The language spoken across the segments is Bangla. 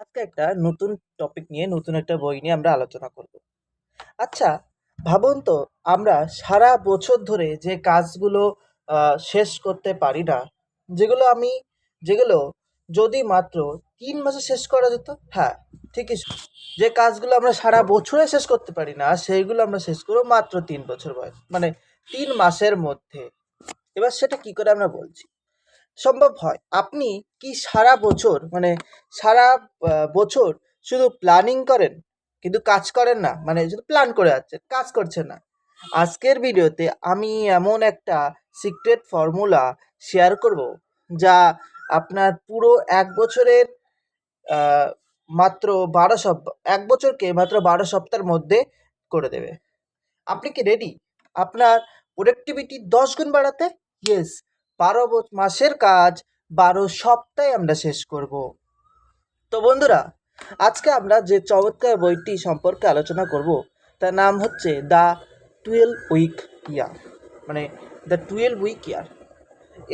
আজকে একটা নতুন টপিক নিয়ে নতুন একটা বই নিয়ে আমরা আলোচনা করব। আচ্ছা, ভাবুন তো, আমরা সারা বছর ধরে যে কাজগুলো শেষ করতে পারি না, যেগুলো আমি যেগুলো যদি মাত্র 3 মাসে শেষ করা যেত। হ্যাঁ, ঠিকই যে কাজগুলো আমরা সারা বছরে শেষ করতে পারি না সেইগুলো আমরা শেষ করবো মাত্র 3 বছর বয়স, মানে 3 মাসের মধ্যে। এবার সেটা কি করে আমরা বলছি সম্ভব হয়? আপনি কি সারা বছর, মানে সারা বছর শুধু প্ল্যানিং করেন কিন্তু কাজ করেন না? মানে শুধু প্ল্যান করে যাচ্ছেন, কাজ করছেন না। আজকের ভিডিওতে আমি এমন একটা সিক্রেট ফর্মুলা শেয়ার করব যা আপনার পুরো 1 বছরের আহ, মাত্র 12 সপ্তাহ, 1 বছরকে মাত্র 12 সপ্তাহের মধ্যে করে দেবে। আপনি কি রেডি আপনার প্রোডাক্টিভিটি 10 গুণ বাড়াতে? ইয়েস, 12 মাসের কাজ 12 সপ্তাহে আমরা শেষ করব। তো বন্ধুরা, আজকে আমরা যে চমৎকার বইটি সম্পর্কে আলোচনা করব তার নাম হচ্ছে দ্য 12 উইক ইয়ার, মানে দ্য 12 উইক ইয়ার।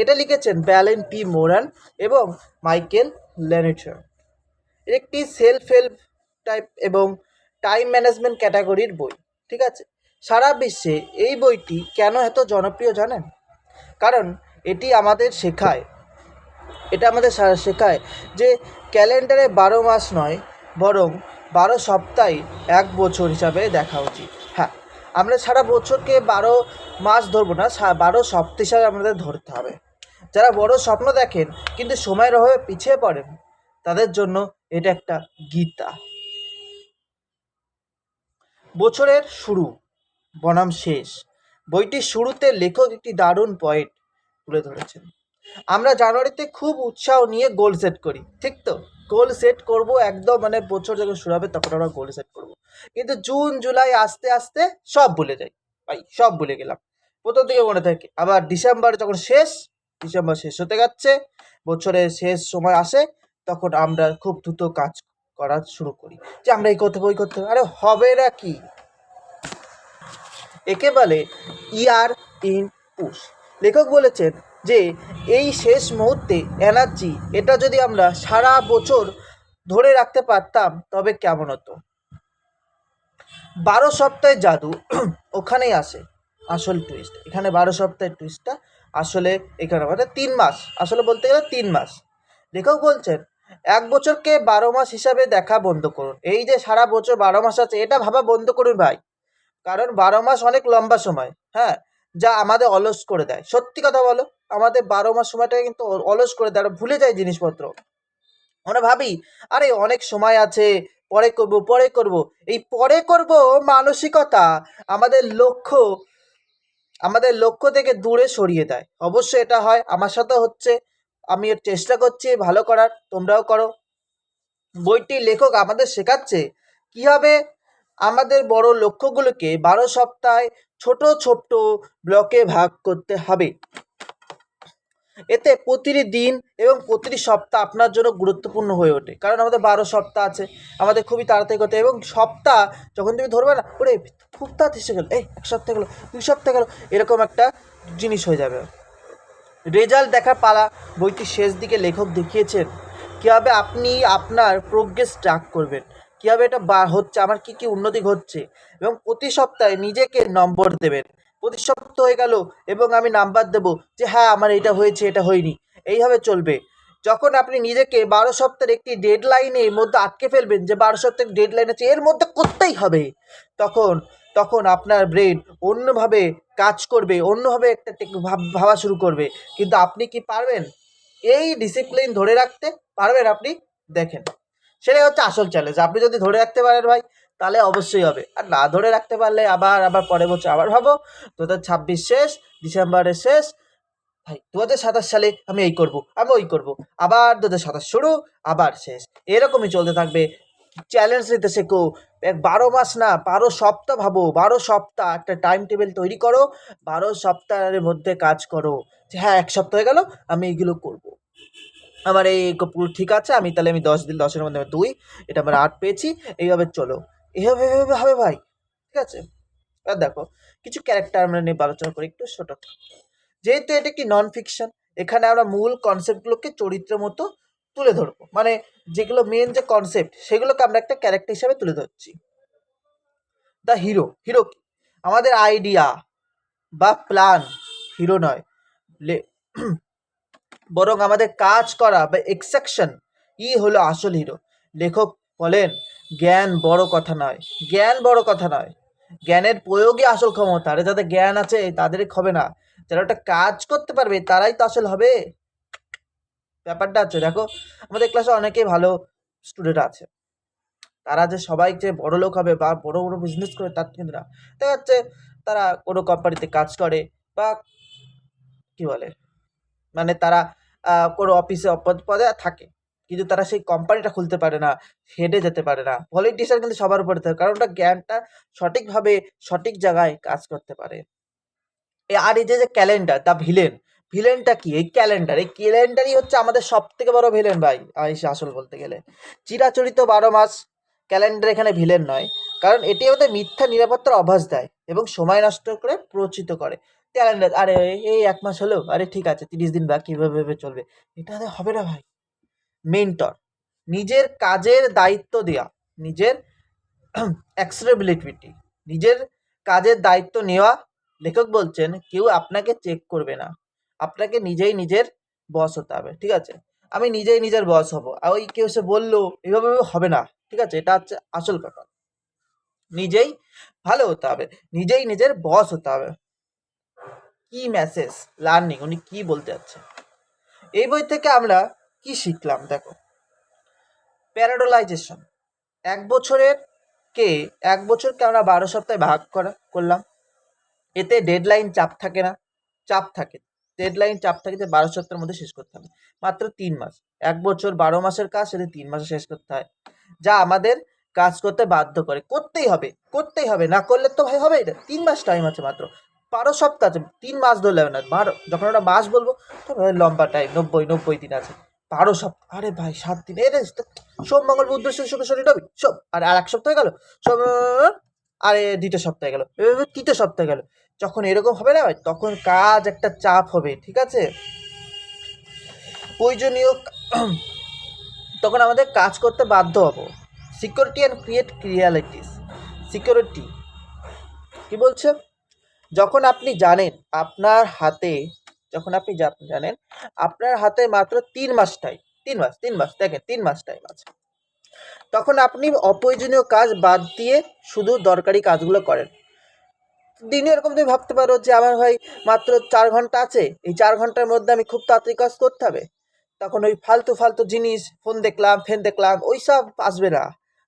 এটা লিখেছেন ব্যালেন পি মোরান এবং মাইকেল লেনেটার। একটি সেলফ হেল্প টাইপ এবং টাইম ম্যানেজমেন্ট ক্যাটাগরির বই। ঠিক আছে, সারা বিশ্বে এই বইটি কেন এত জনপ্রিয় জানেন? কারণ এটি আমাদের শেখায় এটা আমাদের শেখায় যে ক্যালেন্ডারে 12 মাস নয়, বরং 12 সপ্তাহে 1 বছর হিসাবে দেখা উচিত। হ্যাঁ, আমরা সারা বছরকে 12 মাস ধরবো না, 12 সপ্তাহ হিসাবে আমাদের ধরতে হবে। যারা বড় স্বপ্ন দেখেন কিন্তু সময়ের অভাবে পিছিয়ে পড়েন, তাদের জন্য এটা একটা গীতা। বছরের শুরু বনাম শেষ, বইটির শুরুতে লেখক একটি দারুণ পয়েন্ট তুলে ধরেছেন। আমরা জানুয়ারিতে খুব উৎসাহ নিয়ে গোল সেট করি, ঠিক তো? গোল সেট করব একদম, মানে বছর যখন শুরু হবে তখন আমরা গোল সেট করব, কিন্তু জুন জুলাই আস্তে আস্তে সব ভুলে যাই। ভাই, সব ভুলে গেলাম, প্রথম থেকে মনে থাকে। আবার ডিসেম্বর যখন ডিসেম্বর শেষ হতে যাচ্ছে, বছরের শেষ সময় আসে, তখন আমরা খুব দ্রুত কাজ করা শুরু করি যে আমরা এই করতে হবে, ওই করতে হবে। আরে হবে না কি? একে বলে ইয়ার ইন পুশ। লেখক বলেছেন যে এই শেষ মুহূর্তে এনার্জি, এটা যদি আমরা সারা বছর ধরে রাখতে পারতাম তবে কেমন হতো। 12 সপ্তাহের জাদু ওখানেই আসে আসল টুইস্ট। এখানে 12 সপ্তাহের টুইস্টটা আসলে এখানে আমাদের 3 মাস, আসলে বলতে গেলে 3 মাস। লেখক বলছেন 1 বছরকে 12 মাস হিসাবে দেখা বন্ধ করুন। এই যে সারা বছর 12 মাস আছে, এটা ভাবা বন্ধ করুন ভাই। কারণ 12 মাস অনেক লম্বা সময়, হ্যাঁ, যা আমাদের অলস করে দেয়। সত্যি কথা বলো, আমাদের 12 মাস সময়টাকে কিন্তু অলস করে দেয়, আমরা ভুলে যাই জিনিসপত্র। আমরা ভাবি আরে অনেক সময় আছে, পরে করব পরে করব। এই পরে করব মানসিকতা আমাদের লক্ষ্য আমাদের লক্ষ্য থেকে দূরে সরিয়ে দেয়। অবশ্যই এটা হয়, আমার সাথে হচ্ছে। আমি এর চেষ্টা করছি ভালো করার, তোমরাও করো। বইটির লেখক আমাদের শেখাচ্ছে কিভাবে আমাদের বড় লক্ষ্যগুলোকে 12 সপ্তাহে ছোট ছোট ব্লকে ভাগ করতে হবে। এতে প্রতিটি দিন এবং প্রতিটি সপ্তাহ আপনার জন্য গুরুত্বপূর্ণ হয়ে ওঠে। কারণ আমাদের 12 সপ্তাহ আছে, আমাদের খুবই তাড়াতাড়ি করতে, এবং সপ্তাহ যখন তুমি ধরবে না, ওরে খুব তাড়াতাড়ি এসে গেল, এই 1 সপ্তাহ গেলো, 2 সপ্তাহ গেলো, এরকম একটা জিনিস হয়ে যাবে। রেজাল্ট দেখার পালা। বইটির শেষ দিকে লেখক দেখিয়েছেন কীভাবে আপনি আপনার প্রোগ্রেস ট্র্যাক করবেন, কীভাবে এটা হচ্ছে, আমার কী কী উন্নতি ঘটছে, এবং প্রতি সপ্তাহে নিজেকে নম্বর দেবেন। প্রতি সপ্তাহ হয়ে গেল এবং আমি নাম্বার দেবো যে হ্যাঁ আমার এটা হয়েছে, এটা হয়নি, এইভাবে চলবে। যখন আপনি নিজেকে 12 সপ্তাহের একটি ডেড লাইনের মধ্যে আটকে ফেলবেন, যে 12 সপ্তাহের ডেড লাইন আছে, এর মধ্যে করতেই হবে, তখন তখন আপনার ব্রেন অন্যভাবে কাজ করবে, অন্যভাবে একটা ভাবা শুরু করবে। কিন্তু আপনি কি পারবেন এই ডিসিপ্লিন ধরে রাখতে? পারবেন আপনি? দেখেন, সেটাই হচ্ছে আসল চ্যালেঞ্জ। আপনি যদি ধরে রাখতে পারেন ভাই, তাহলে অবশ্যই হবে। আর না ধরে রাখতে পারলে আবার আবার পরের বছর আবার ভাবো 2026 শেষ, ডিসেম্বরের শেষ, ভাই 2027 সালে আমি এই করব, আমি ওই করব, আবার 2027 শুরু, আবার শেষ। এরকমই চলতে থাকবে। চ্যালেঞ্জ নিতে শেখো। 12 মাস না, 12 সপ্তাহ ভাবো। 12 সপ্তাহ একটা টাইম টেবিল তৈরি করো, 12 সপ্তাহের মধ্যে কাজ করো। যে হ্যাঁ, 1 সপ্তাহ হয়ে গেল, আমি এইগুলো করব। আমার এই পুরো ঠিক আছে, আমি তাহলে আমি 10 দিন, 10-এর মধ্যে আমি 2, এটা আমার 8 পেয়েছি, এইভাবে চলো। এইভাবে এভাবে হবে ভাই, ঠিক আছে? আর দেখো, কিছু ক্যারেক্টার আমরা নিয়ে আলোচনা করি একটু ছোট। যেহেতু এটা একটি নন ফিকশন, এখানে আমরা মূল কনসেপ্টগুলোকে চরিত্রের মতো তুলে ধরবো। মানে যেগুলো মেন যে কনসেপ্ট সেগুলোকে আমরা একটা ক্যারেক্টার হিসাবে তুলে ধরছি। দ্য হিরো, হিরো কি? আমাদের আইডিয়া বা প্ল্যান হিরো নয়, বরং আমাদের কাজ করা বা এক্সেকশন হলো আসল হিরো। লেখক বলেন জ্ঞান বড় কথা নয়, জ্ঞান বড় কথা নয়, জ্ঞানের প্রয়োগই আসল ক্ষমতা। আরে যাদের জ্ঞান আছে তাদের হবে না, যারা একটা কাজ করতে পারবে তারাই তো আসল হবে। ব্যাপারটা আছে দেখো, আমাদের ক্লাসে অনেকেই ভালো স্টুডেন্ট আছে, তারা যে সবাই যে বড় লোক হবে বা বড় বড় বিজনেস করে তার কিন্তু না। দেখা যাচ্ছে তারা কোনো কোম্পানিতে কাজ করে বা কি বলে, মানে তারা কোনো অফিসে পদে থাকে, কিন্তু তারা সেই কোম্পানিটা খুলতে পারে না, হেডে যেতে পারে না। পলিটিশিয়ান কিন্তু সবার উপরে থাকে, কারণ ওটা জ্ঞানটা সঠিকভাবে সঠিক জায়গায় কাজ করতে পারে। আর এই যে যে ক্যালেন্ডার, দ্য ভিলেন, ভিলেনটা কি? এই ক্যালেন্ডার, এই ক্যালেন্ডারই হচ্ছে আমাদের সব থেকে বড় ভিলেন ভাই। আসল বলতে গেলে চিরাচরিত 12 মাস, ক্যালেন্ডার এখানে ভিলেন নয়, কারণ এটি আমাদের মিথ্যা নিরাপত্তার অভ্যাস দেয় এবং সময় নষ্ট করে প্ররোচিত করে। ক্যালেন্ডার, আরে এই 1 মাস হলো, আরে ঠিক আছে 30 দিন বা কীভাবে চলবে, এটা হবে না ভাই। মেন্টর, নিজের কাজের দায়িত্ব দেওয়া, নিজের অ্যাক্সেসিবিলিটি, নিজের কাজের দায়িত্ব নেওয়া। লেখক বলছেন কেউ আপনাকে চেক করবে না, আপনাকে নিজেই নিজের বস হতে হবে। ঠিক আছে, আমি নিজেই নিজের বস হব, আর ওই কেউ এসে বললো এভাবে হবে না। ঠিক আছে, এটা হচ্ছে আসল ব্যাপার, নিজেই ভালো হতে হবে, নিজেই নিজের বস হতে হবে। কি মেসেজ লার্নিং, উনি কি বলতে যাচ্ছেন? এই বই থেকে আমরা কি শিখলাম দেখো, প্যারাডোলাইজেশন, 1 বছরকে আমরা 12 সপ্তাহে ভাগ করলাম। এতে ডেডলাইন চাপ থাকে না, চাপ থাকে, ডেডলাইন চাপ থাকে যে 12 সপ্তাহের মধ্যে শেষ করতে হবে। মাত্র 3 মাস, 1 বছর 12 মাসের কাজ সেটা 3 মাসে শেষ করতে হয়, যা আমাদের কাজ করতে বাধ্য করে। করতেই হবে, করতেই হবে, না করলে তো ভাই হবে এটা। 3 মাস টাইম আছে মাত্র, 12 সপ্তাহ আছে, 3 মাস ধরলে হবে না। যখন আমরা মাস বলবো তো লম্বা টাইম, 90 দিন আছে। 12 সপ্তাহ, আরে ভাই 7 দিন, এটা সোম মঙ্গল বুধ বৃহস্পতি শুক্র শনি রবি সব, আর 1 সপ্তাহ গেল সব, আরে 2টা সপ্তাহ গেল, এভাবে 3টে সপ্তাহ গেল। যখন এরকম হবে না ভাই, তখন কাজ একটা চাপ হবে। ঠিক আছে, প্রয়োজনীয় তখন আমাদের কাজ করতে বাধ্য হব। Security and create realities, security কি বলছে? যখন আপনি জানেন আপনার হাতে, যখন আপনি জানেন আপনার হাতে মাত্র 3 মাস টাইম, 3 মাস দেখেন 3 মাস টাইম আছে, তখন আপনি অপ্রয়োজনীয় কাজ বাদ দিয়ে শুধু দরকারি কাজগুলো করেন। দিনে এরকম তুমি ভাবতে পারো যে আমার ভাই মাত্র 4 ঘন্টা আছে, এই 4 ঘন্টার মধ্যে আমি খুব তাড়াতাড়ি কাজ করতে হবে, তখন ওই ফালতু ফালতু জিনিস, ফোন দেখলাম ওইসব আসবে না।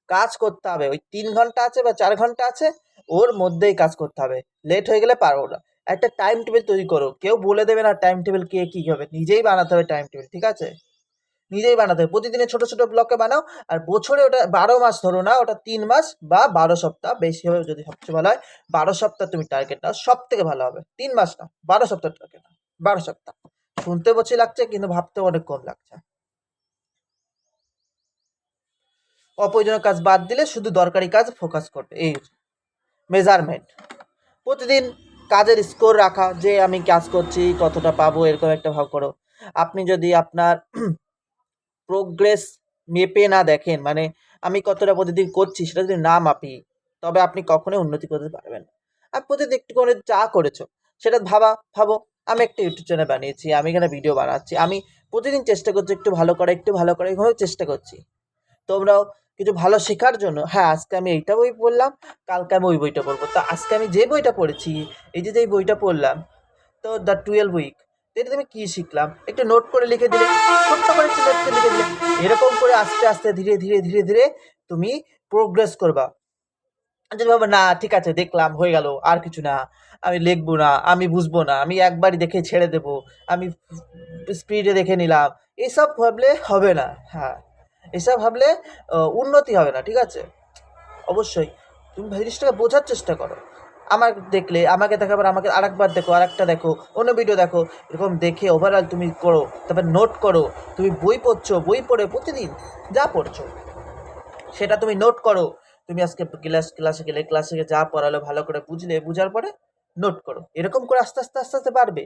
কাজ করতে হবে, ওই 3 ঘন্টা আছে বা 4 ঘন্টা আছে, ওর মধ্যেই কাজ করতে হবে। লেট হয়ে গেলে পারবো না। একটা টাইম টেবিল তৈরি করো, কেউ বলে দেবে না টাইম টেবিল কে কী হবে, নিজেই বানাতে হবে টাইম টেবিল। ঠিক আছে, নিজেই বানাতে হবে, প্রতিদিনের ছোট ছোট ব্লকে বানাও। আর বছরে ওটা 12 মাস ধরো না, ওটা 3 মাস বা 12 সপ্তাহ, বেশি হবে যদি সবচেয়ে ভালো হয়। 12 সপ্তাহ তুমি টার্গেট নাও, সব থেকে ভালো হবে। 3 মাস না, 12 সপ্তাহ টার্গেট নাও। 12 সপ্তাহ শুনতে বসে লাগছে, কিন্তু ভাবতে অনেক কম লাগছে। অপ্রয়োজনীয় কাজ বাদ দিলে শুধু দরকারি কাজ ফোকাস করবে। এই মেজারমেন্ট, প্রতিদিন কাজের স্কোর রাখা, যে আমি কাজ করছি কতটা পাবো, এরকম একটা ভাব করো। আপনি যদি আপনার প্রোগ্রেস মেপে না দেখেন, মানে আমি কতটা প্রতিদিন করছি সেটা যদি না মাপি, তবে আপনি কখনোই উন্নতি করতে পারবেন না। আর প্রতিদিন একটু করে যা করেছো সেটা ভাবো, আমি একটা ইউটিউব চ্যানেল বানিয়েছি, আমি এখানে ভিডিও বানাচ্ছি, আমি প্রতিদিন চেষ্টা করছি একটু ভালো করা, একটু ভালো করা, এইভাবে চেষ্টা করছি। তোমরাও কিছু ভালো শেখার জন্য, হ্যাঁ আজকে আমি এইটা বই পড়লাম, কালকে আমি ওই বইটা পড়বো। তো আজকে আমি যে বইটা পড়েছি, এই যে বইটা পড়লাম, তো দ্য 12 উইক, এটা তুমি কী শিখলাম একটু নোট করে লিখে দিলে, ছোট্ট করে একটু নোট করে লিখে দিলে, এরকম করে আস্তে আস্তে ধীরে ধীরে ধীরে ধীরে তুমি প্রোগ্রেস করবা। যদি ভাবো না ঠিক আছে দেখলাম হয়ে গেল, আর কিছু না, আমি লিখবো না, আমি বুঝবো না, আমি একবারই দেখে ছেড়ে দেবো, আমি স্পিডে দেখে নিলাম, এসব ভাবলে হবে না। হ্যাঁ, এসব ভাবলে উন্নতি হবে না। ঠিক আছে, অবশ্যই তুমি জিনিসটাকে বোঝার চেষ্টা করো। আমার দেখলে আমাকে দেখাবার, আমাকে আরেকবার দেখো, আরেকটা দেখো, অন্য ভিডিও দেখো, এরকম দেখে ওভারঅল তুমি করো। তারপর নোট করো, তুমি বই পড়ছো, বই পড়ে প্রতিদিন যা পড়ছো সেটা তুমি নোট করো। তুমি আজকে ক্লাসে গেলে ক্লাসে যা পড়ালো ভালো করে বুঝলে, বুঝার পরে নোট করো। এরকম করে আস্তে আস্তে আস্তে আস্তে পারবে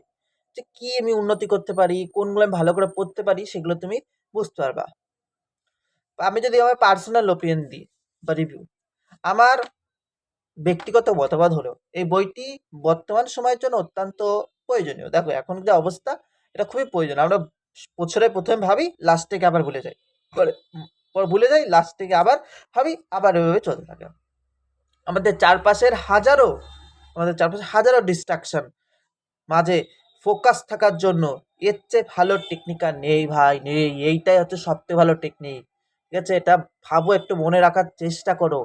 যে কি আমি উন্নতি করতে পারি, কোনগুলো আমি ভালো করে পড়তে পারি, সেগুলো তুমি বুঝতে পারবা। আমি যদি আমার পার্সোনাল ওপিনিয়ন দিই বা রিভিউ, আমার ব্যক্তিগত মতামত হলো এই বইটি বর্তমান সময়ের জন্য অত্যন্ত প্রয়োজনীয়। দেখো এখন যে অবস্থা, এটা খুবই প্রয়োজন। আমরা বছরে প্রথমে ভাবি, লাস্ট থেকে আবার ভুলে যাই, পরে ভুলে যাই, লাস্ট থেকে আবার ভাবি, আবার এভাবে চলতে থাকে। আমাদের চারপাশে হাজারো ডিস্ট্রাকশন মাঝে ফোকাস থাকার জন্য এর চেয়ে ভালো টেকনিক আর নেই ভাই, নেই। এইটাই হচ্ছে সবথেকে ভালো টেকনিক, ঠিক আছে? এটা ভাবো, একটু মনে রাখার চেষ্টা করো।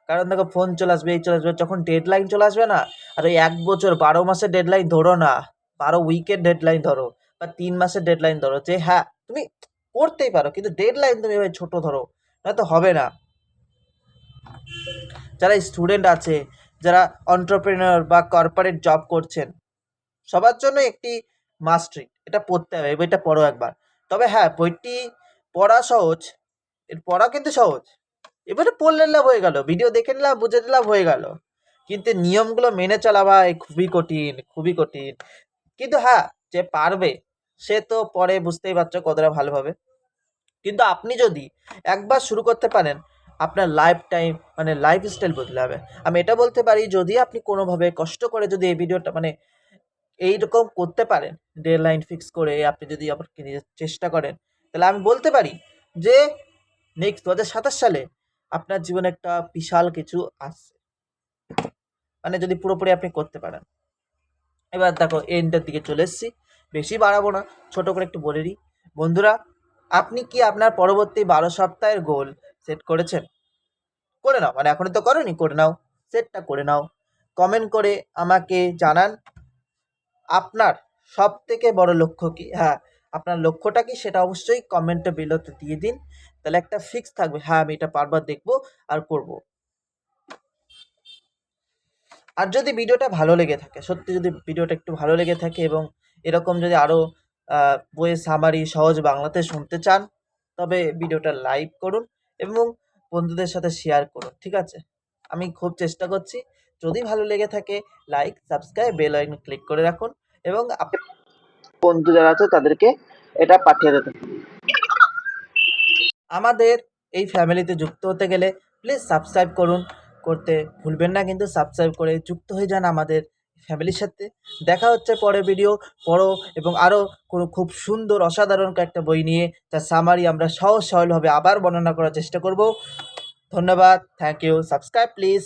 কারণ দেখো, ফোন চলে আসবে, এই চলে আসবে, যখন ডেডলাইন চলে আসবে না, আর ওই 1 বছর 12 মাসের ডেডলাইন ধরো না, 12 উইকের ডেডলাইন ধরো, বা 3 মাসের ডেডলাইন ধরো, যে হ্যাঁ তুমি করতেই পারো, কিন্তু ডেডলাইন তুমি এভাবে ছোট ধরো, না তো হবে না। যারা স্টুডেন্ট আছে, যারা অন্টারপ্রেনার বা কর্পোরেট জব করছেন, সবার জন্য একটি মাস্ট রিড, এটা পড়তে হবে। এই বইটা পড়ো একবার। তবে হ্যাঁ, বইটি পড়া সহজ, এর পড়া কিন্তু সহজ। এবারে পড়লে লাভ হয়ে গেল, ভিডিও দেখে নিলাম, বুঝে নিলাম, হয়ে গেল। কিন্তু নিয়মগুলো মেনে চলা ভাই খুবই কঠিন, খুবই কঠিন। কিন্তু হ্যাঁ, যে পারবে সে তো পরে বুঝতেই পারছো কতটা ভালোভাবে। কিন্তু আপনি যদি একবার শুরু করতে পারেন, আপনার লাইফ টাইম মানে লাইফ স্টাইল বদলে যাবে। আমি এটা বলতে পারি, যদি আপনি কোনোভাবে কষ্ট করে যদি এই ভিডিওটা মানে এইরকম করতে পারেন, ডেডলাইন ফিক্স করে আপনি যদি আপনাকে নিজের চেষ্টা করেন, তাহলে আমি বলতে পারি যে নেক্সট 2027 সালে আপনার জীবনে একটা বিশাল কিছু আসছে, মানে যদি পুরোপুরি আপনি করতে পারেন। এবার দেখো, এন্ডের দিকে চলে এসেছি, বেশি বাড়াবো না, ছোট করে একটু বলে দিই। বন্ধুরা, আপনি কি আপনার পরবর্তী 12 সপ্তাহের গোল সেট করেছেন? করে নাও, মানে এখনই তো করোনি, করে নাও, সেটটা করে নাও। কমেন্ট করে আমাকে জানান আপনার সব থেকে বড় লক্ষ্য কি। হ্যাঁ, আপনার লক্ষ্যটা কি সেটা অবশ্যই কমেন্টে বিলোতে দিয়ে দিন, তাহলে একটা ফিক্স থাকবে, হ্যাঁ আমি এটা বারবার দেখবো আর করব। আর যদি ভিডিওটা ভালো লেগে থাকে, সত্যি যদি ভিডিওটা একটু ভালো লেগে থাকে, এবং এরকম যদি আরও বইয়ের সামারি সহজ বাংলাতে শুনতে চান, তবে ভিডিওটা লাইক করুন এবং বন্ধুদের সাথে শেয়ার করুন, ঠিক আছে? আমি খুব চেষ্টা করছি, যদি ভালো লেগে থাকে like, subscribe, bell icon click করে রাখুন, এবং বন্ধু যারা আছে তাদেরকে এটা পাঠিয়ে দেবেন। আমাদের এই ফ্যামিলিতে যুক্ত হতে গেলে প্লিজ সাবস্ক্রাইব করুন, করতে ভুলবেন না, কিন্তু সাবস্ক্রাইব করে যুক্ত হয়ে যান আমাদের ফ্যামিলির সাথে। দেখা হচ্ছে পরের ভিডিও, পড়ো, এবং আরও কোনো খুব সুন্দর অসাধারণ একটা বই নিয়ে, যার সামারি আমরা সহজ সরলভাবে আবার বর্ণনা করার চেষ্টা করব। ধন্যবাদ, থ্যাংক ইউ, সাবস্ক্রাইব প্লিজ।